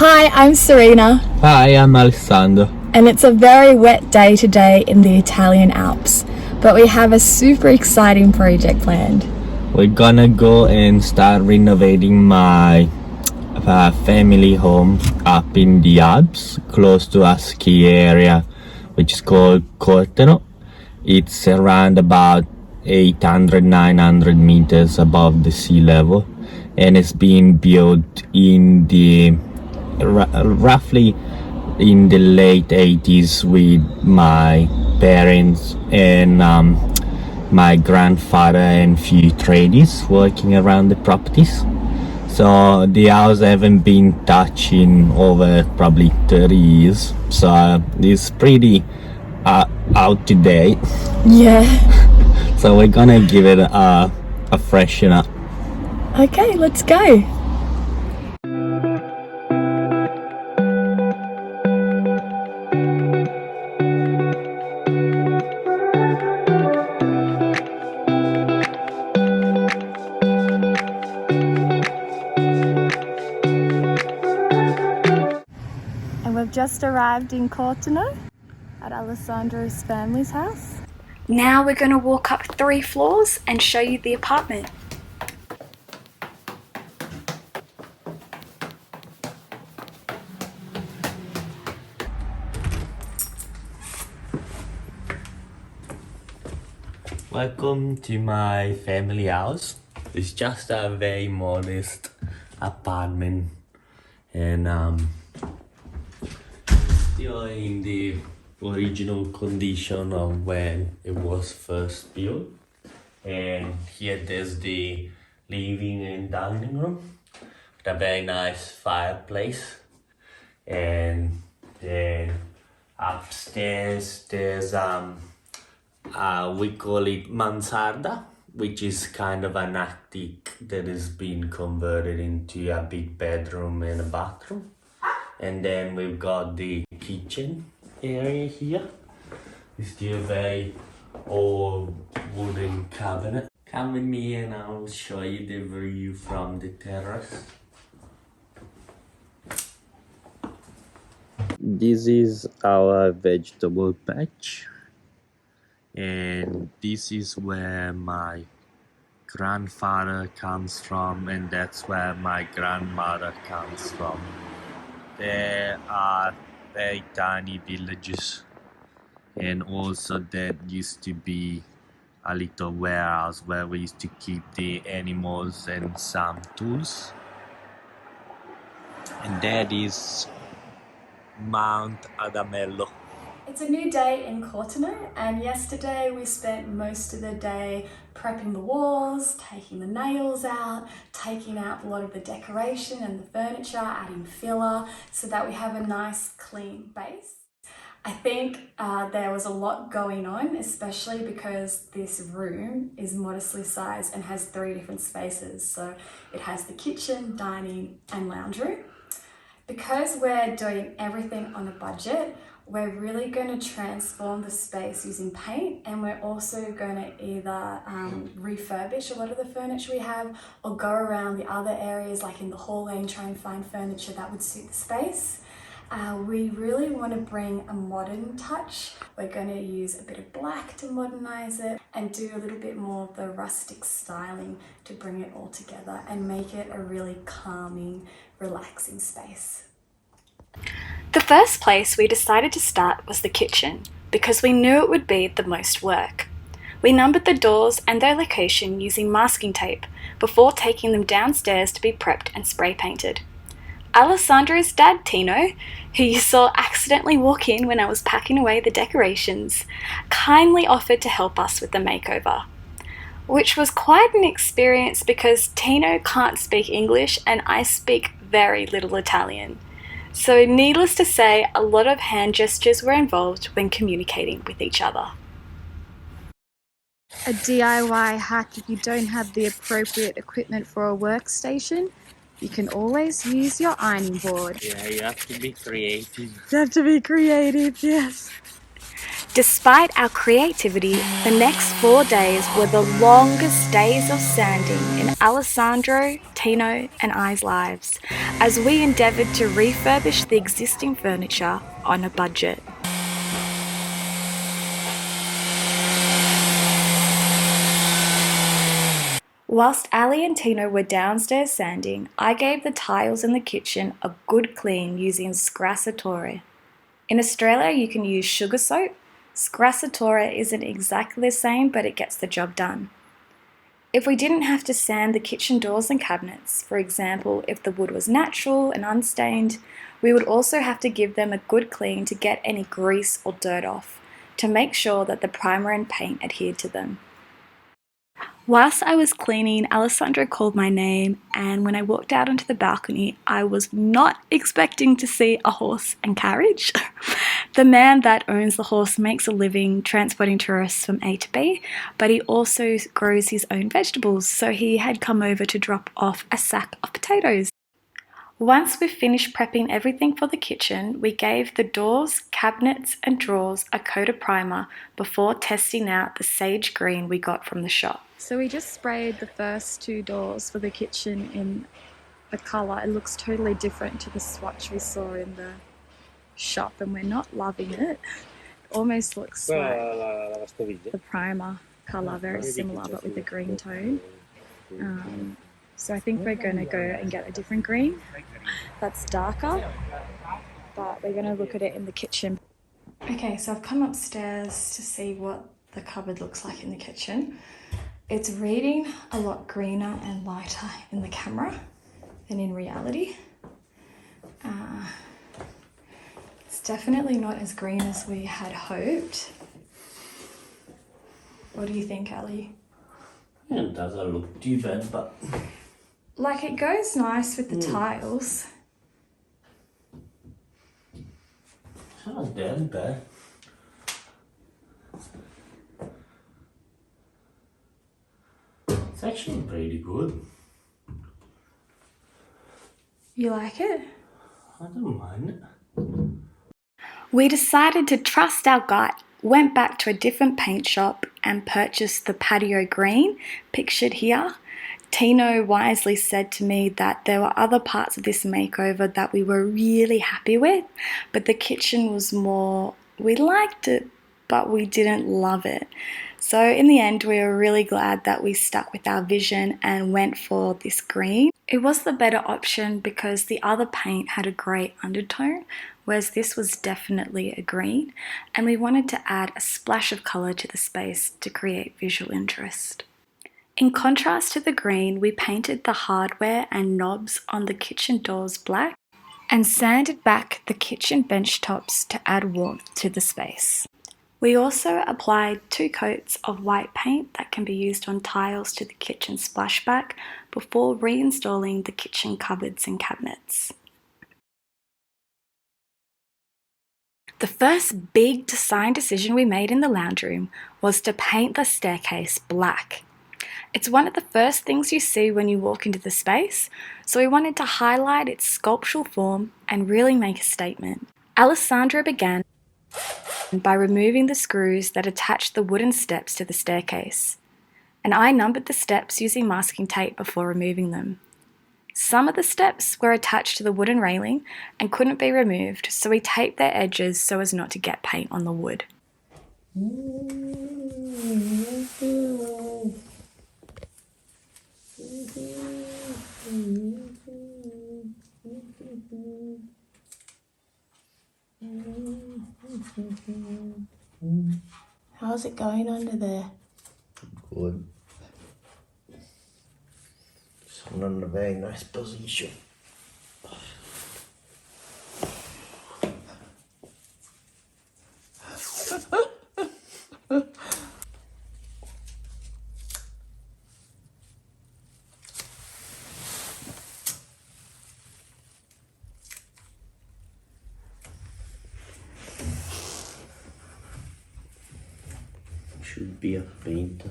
Hi, I'm Serena. Hi, I'm Alessandro. And it's a very wet day today in the Italian Alps, but we have a super exciting project planned. We're gonna go and start renovating my family home up in the Alps, close to a ski area, which is called Corteno. It's around about 800-900 meters above the sea level, and it's been built in the roughly in the late 80s with my parents and my grandfather and few tradies working around the properties. So the house haven't been touched in over probably 30 years, so it's pretty out to date. Yeah. So we're gonna give it a freshen up. Okay, let's go. And we've just arrived in Corteno at Alessandro's family's house. Now we're going to walk up 3 floors and show you the apartment. Welcome to my family house. It's just a very modest apartment and still in the original condition of when it was first built. And here there's the living and dining room with a very nice fireplace, and then upstairs there's we call it mansarda, which is kind of an attic that has been converted into a big bedroom and a bathroom. And then we've got the kitchen area here. It's still a very old wooden cabinet. Come with me and I'll show you the view from the terrace. This is our vegetable patch. And this is where my grandfather comes from, and that's where my grandmother comes from. There are very tiny villages, and also that used to be a little warehouse where we used to keep the animals and some tools. And that is Mount Adamello. It's a new day in Corteno, and yesterday we spent most of the day prepping the walls, taking the nails out, taking out a lot of the decoration and the furniture, adding filler so that we have a nice clean base. I think there was a lot going on, especially because this room is modestly sized and has 3 different spaces. So it has the kitchen, dining and lounge room. Because we're doing everything on a budget, we're really going to transform the space using paint, and we're also going to either refurbish a lot of the furniture we have or go around the other areas like in the hallway and try and find furniture that would suit the space. We really want to bring a modern touch. We're going to use a bit of black to modernize it and do a little bit more of the rustic styling to bring it all together and make it a really calming, relaxing space. The first place we decided to start was the kitchen because we knew it would be the most work. We numbered the doors and their location using masking tape before taking them downstairs to be prepped and spray painted. Alessandro's dad, Tino, who you saw accidentally walk in when I was packing away the decorations, kindly offered to help us with the makeover, which was quite an experience because Tino can't speak English and I speak very little Italian. So needless to say, a lot of hand gestures were involved when communicating with each other. A DIY hack: if you don't have the appropriate equipment for a workstation, you can always use your ironing board. Yeah, you have to be creative. You have to be creative, yes. Despite our creativity, the next 4 days were the longest days of sanding in Alessandro, Tino and I's lives, as we endeavoured to refurbish the existing furniture on a budget. Whilst Ali and Tino were downstairs sanding, I gave the tiles in the kitchen a good clean using Scrassatore. In Australia, you can use sugar soap. Scrassatore isn't exactly the same, but it gets the job done. If we didn't have to sand the kitchen doors and cabinets, for example, if the wood was natural and unstained, we would also have to give them a good clean to get any grease or dirt off, to make sure that the primer and paint adhered to them. Whilst I was cleaning, Alessandro called my name, and when I walked out onto the balcony, I was not expecting to see a horse and carriage. The man that owns the horse makes a living transporting tourists from A to B, but he also grows his own vegetables, so he had come over to drop off a sack of potatoes. Once we finished prepping everything for the kitchen, we gave the doors, cabinets and drawers a coat of primer before testing out the sage green we got from the shop. So we just sprayed the first 2 doors for the kitchen in a colour. It looks totally different to the swatch we saw in the shop and we're not loving it. It almost looks like the primer colour, very similar but with a green tone. So I think we're going to go and get a different green that's darker, but we're going to look at it in the kitchen. Okay, so I've come upstairs to see what the cupboard looks like in the kitchen. It's reading a lot greener and lighter in the camera than in reality. It's definitely not as green as we had hoped. What do you think, Ali? It doesn't look too bad, but... Like, it goes nice with the tiles. It's not that bad. It's actually pretty good. You like it? I don't mind it. We decided to trust our gut, went back to a different paint shop and purchased the patio green, pictured here. Tino wisely said to me that there were other parts of this makeover that we were really happy with, but the kitchen was more, we liked it, but we didn't love it. So in the end, we were really glad that we stuck with our vision and went for this green. It was the better option because the other paint had a grey undertone, whereas this was definitely a green, and we wanted to add a splash of colour to the space to create visual interest. In contrast to the green, we painted the hardware and knobs on the kitchen doors black and sanded back the kitchen bench tops to add warmth to the space. We also applied 2 coats of white paint that can be used on tiles to the kitchen splashback before reinstalling the kitchen cupboards and cabinets. The first big design decision we made in the lounge room was to paint the staircase black. It's one of the first things you see when you walk into the space, so we wanted to highlight its sculptural form and really make a statement. Alessandro began by removing the screws that attached the wooden steps to the staircase, and I numbered the steps using masking tape before removing them. Some of the steps were attached to the wooden railing and couldn't be removed, so we taped their edges so as not to get paint on the wood. How's it going under there? Good. It's in a very nice position. Should be a painter.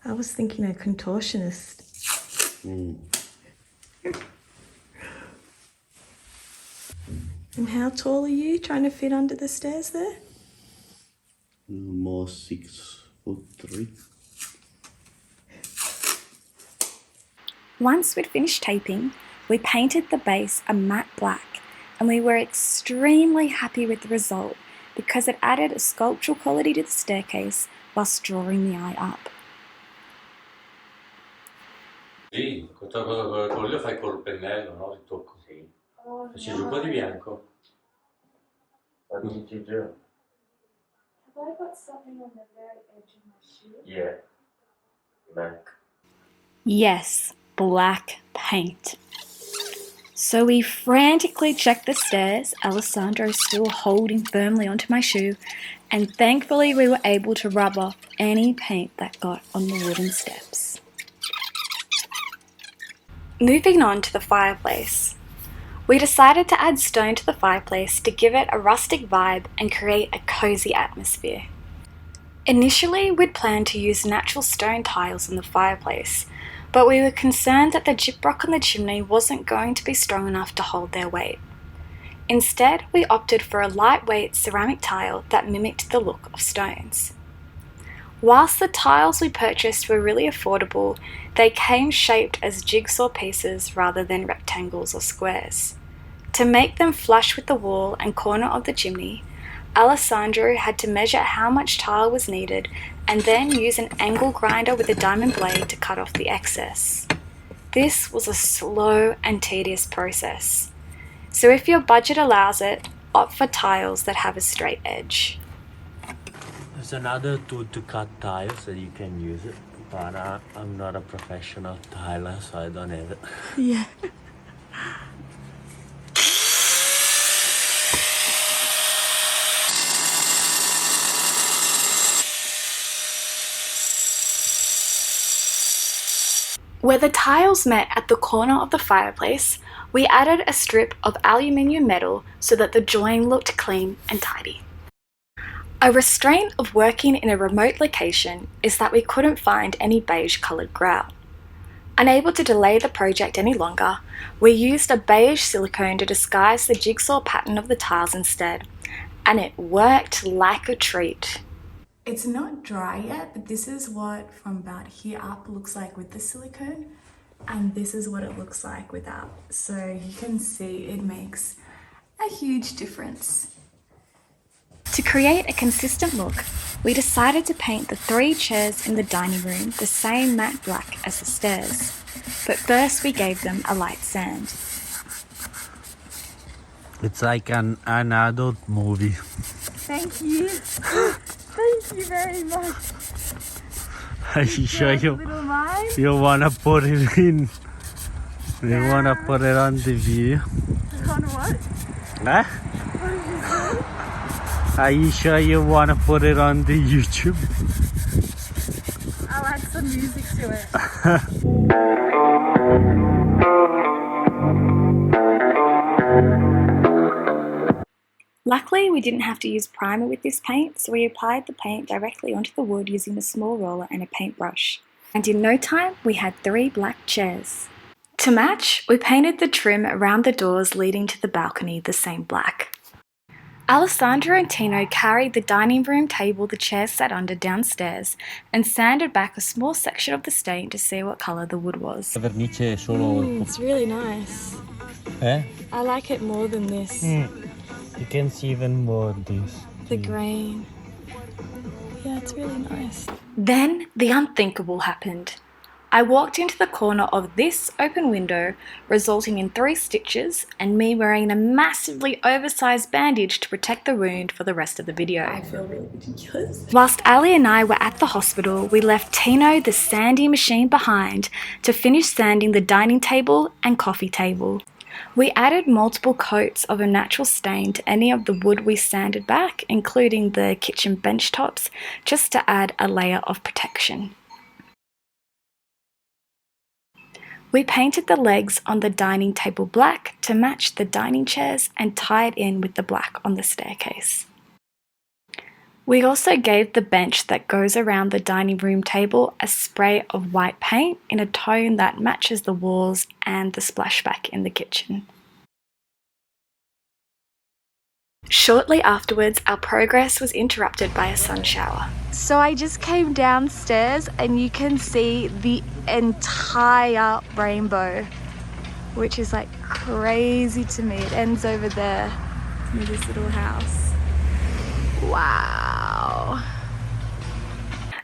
I was thinking a contortionist. And how tall are you trying to fit under the stairs there? More 6'3". Once we'd finished taping, we painted the base a matte black, and we were extremely happy with the result because it added a sculptural quality to the staircase whilst drawing the eye up. Sì, questa cosa con l'olio fai col pennello, no? Il tocco. Sì. Ci giù un po' di bianco. Have I got something on the very edge of my shoe? Yeah. Black. Yes, black paint. So we frantically checked the stairs, Alessandro still holding firmly onto my shoe, and thankfully we were able to rub off any paint that got on the wooden steps. Moving on to the fireplace. We decided to add stone to the fireplace to give it a rustic vibe and create a cozy atmosphere. Initially, we'd planned to use natural stone tiles in the fireplace, but we were concerned that the gyprock on the chimney wasn't going to be strong enough to hold their weight. Instead, we opted for a lightweight ceramic tile that mimicked the look of stones. Whilst the tiles we purchased were really affordable, they came shaped as jigsaw pieces rather than rectangles or squares. To make them flush with the wall and corner of the chimney, Alessandro had to measure how much tile was needed and then use an angle grinder with a diamond blade to cut off the excess. This was a slow and tedious process. So if your budget allows it, opt for tiles that have a straight edge. There's another tool to cut tiles that you can use it, but I'm not a professional tiler, so I don't have it. Yeah. Where the tiles met at the corner of the fireplace, we added a strip of aluminium metal so that the join looked clean and tidy. A restraint of working in a remote location is that we couldn't find any beige coloured grout. Unable to delay the project any longer, we used a beige silicone to disguise the jigsaw pattern of the tiles instead, and it worked like a treat. It's not dry yet, but this is what from about here up looks like with the silicone, and this is what it looks like without. So you can see it makes a huge difference. To create a consistent look, we decided to paint the 3 chairs in the dining room the same matte black as the stairs, but first we gave them a light sand. It's like an adult movie. Thank you. Thank you very much. Are you sure Little mine. you wanna put it in? You wanna put it on the video? On what? Huh? What did you say? Are you sure you wanna put it on the YouTube? I'll add some music to it. Luckily, we didn't have to use primer with this paint, so we applied the paint directly onto the wood using a small roller and a paintbrush. And in no time, we had 3 black chairs. To match, we painted the trim around the doors leading to the balcony the same black. Alessandro and Tino carried the dining room table the chairs sat under downstairs and sanded back a small section of the stain to see what colour the wood was. Vernice è solo It's really nice. eh? I like it more than this. You can see even more of this. The green. Yeah, it's really nice. Then the unthinkable happened. I walked into the corner of this open window, resulting in 3 stitches and me wearing a massively oversized bandage to protect the wound for the rest of the video. I feel really ridiculous. Whilst Ali and I were at the hospital, we left Tino the sanding machine behind to finish sanding the dining table and coffee table. We added multiple coats of a natural stain to any of the wood we sanded back, including the kitchen bench tops, just to add a layer of protection. We painted the legs on the dining table black to match the dining chairs and tied in with the black on the staircase. We also gave the bench that goes around the dining room table a spray of white paint in a tone that matches the walls and the splashback in the kitchen. Shortly afterwards, our progress was interrupted by a sun shower. So I just came downstairs and you can see the entire rainbow, which is like crazy to me. It ends over there near this little house. Wow.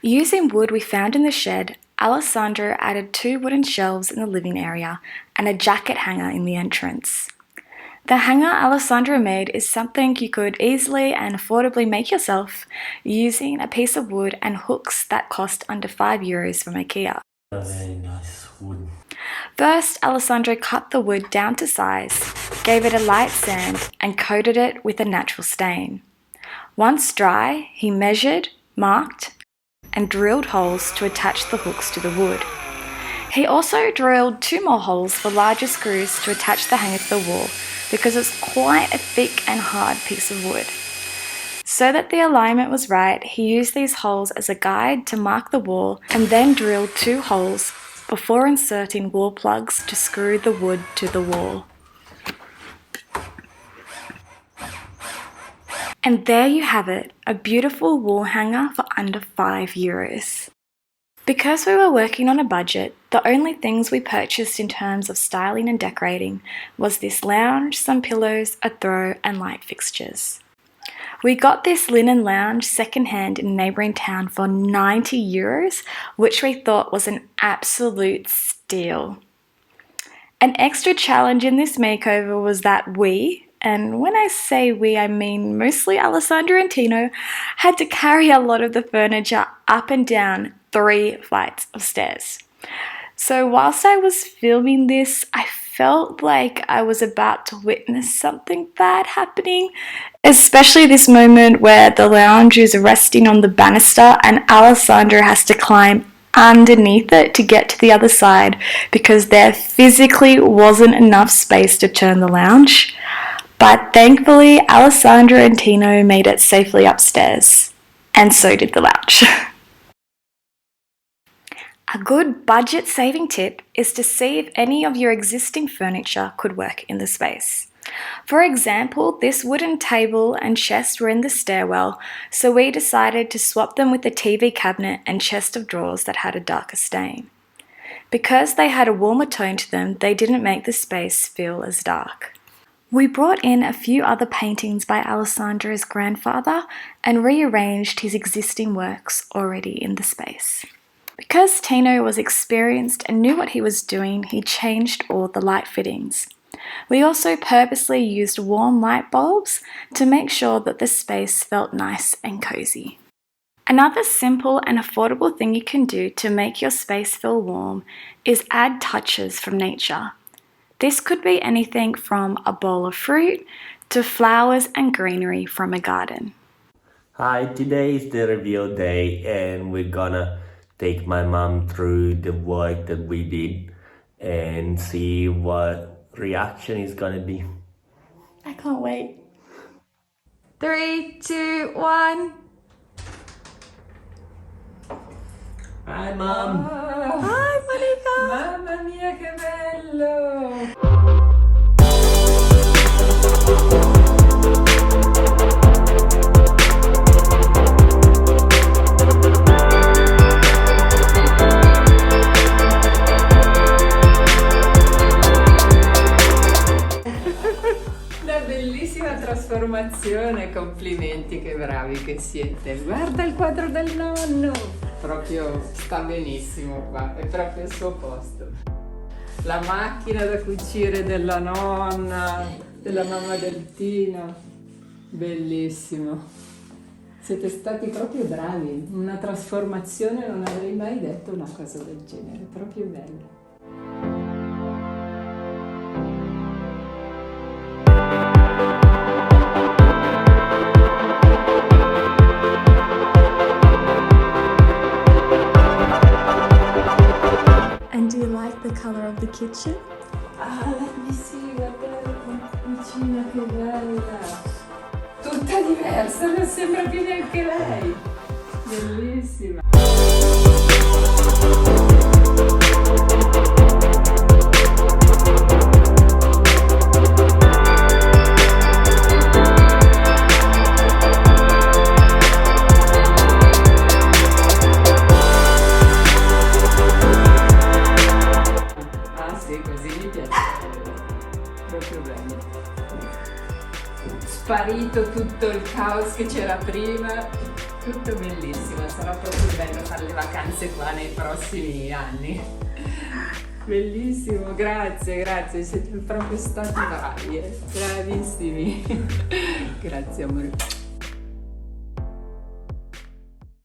Using wood we found in the shed, Alessandro added 2 wooden shelves in the living area and a jacket hanger in the entrance. The hanger Alessandro made is something you could easily and affordably make yourself using a piece of wood and hooks that cost under €5 from IKEA. A very nice wood. First, Alessandro cut the wood down to size, gave it a light sand and coated it with a natural stain. Once dry, he measured, marked and drilled holes to attach the hooks to the wood. He also drilled 2 more holes for larger screws to attach the hanger to the wall because it's quite a thick and hard piece of wood. So that the alignment was right, he used these holes as a guide to mark the wall and then drilled 2 holes before inserting wall plugs to screw the wood to the wall. And there you have it, a beautiful wall hanger for under €5. Because we were working on a budget, the only things we purchased in terms of styling and decorating was this lounge, some pillows, a throw and light fixtures. We got this linen lounge secondhand in a neighbouring town for €90, which we thought was an absolute steal. An extra challenge in this makeover was that we, and when I say we, I mean mostly Alessandro and Tino, had to carry a lot of the furniture up and down 3 flights of stairs. So whilst I was filming this, I felt like I was about to witness something bad happening, especially this moment where the lounge is resting on the banister and Alessandro has to climb underneath it to get to the other side because there physically wasn't enough space to turn the lounge. But thankfully, Alessandro and Tino made it safely upstairs, and so did the lounge. A good budget-saving tip is to see if any of your existing furniture could work in the space. For example, this wooden table and chest were in the stairwell, so we decided to swap them with the TV cabinet and chest of drawers that had a darker stain. Because they had a warmer tone to them, they didn't make the space feel as dark. We brought in a few other paintings by Alessandro's grandfather and rearranged his existing works already in the space. Because Tino was experienced and knew what he was doing, he changed all the light fittings. We also purposely used warm light bulbs to make sure that the space felt nice and cozy. Another simple and affordable thing you can do to make your space feel warm is add touches from nature. This could be anything from a bowl of fruit to flowers and greenery from a garden. Hi, today is the reveal day and we're gonna take my mom through the work that we did and see what reaction is gonna be. I can't wait. 3, 2, 1. Hi, Mom. Hi, Monica. Mamma mia che bello! Una bellissima trasformazione, complimenti, che bravi che siete. Guarda il quadro del nonno, proprio sta benissimo qua, è proprio il suo posto. La macchina da cucire della nonna, della mamma del Tino, bellissimo. Siete stati proprio bravi, una trasformazione, non avrei mai detto una cosa del genere, proprio bello. And do you like the color of the kitchen? Ah, let me see, guardate la cucina che bella! Tutta diversa, non sembra più neanche lei! Bellissima! proprio bene. Sparito tutto il caos che c'era prima, tutto bellissimo, sarà proprio bello fare le vacanze qua nei prossimi anni. Bellissimo, grazie, siete proprio stati bravi, bravissimi. Grazie amore.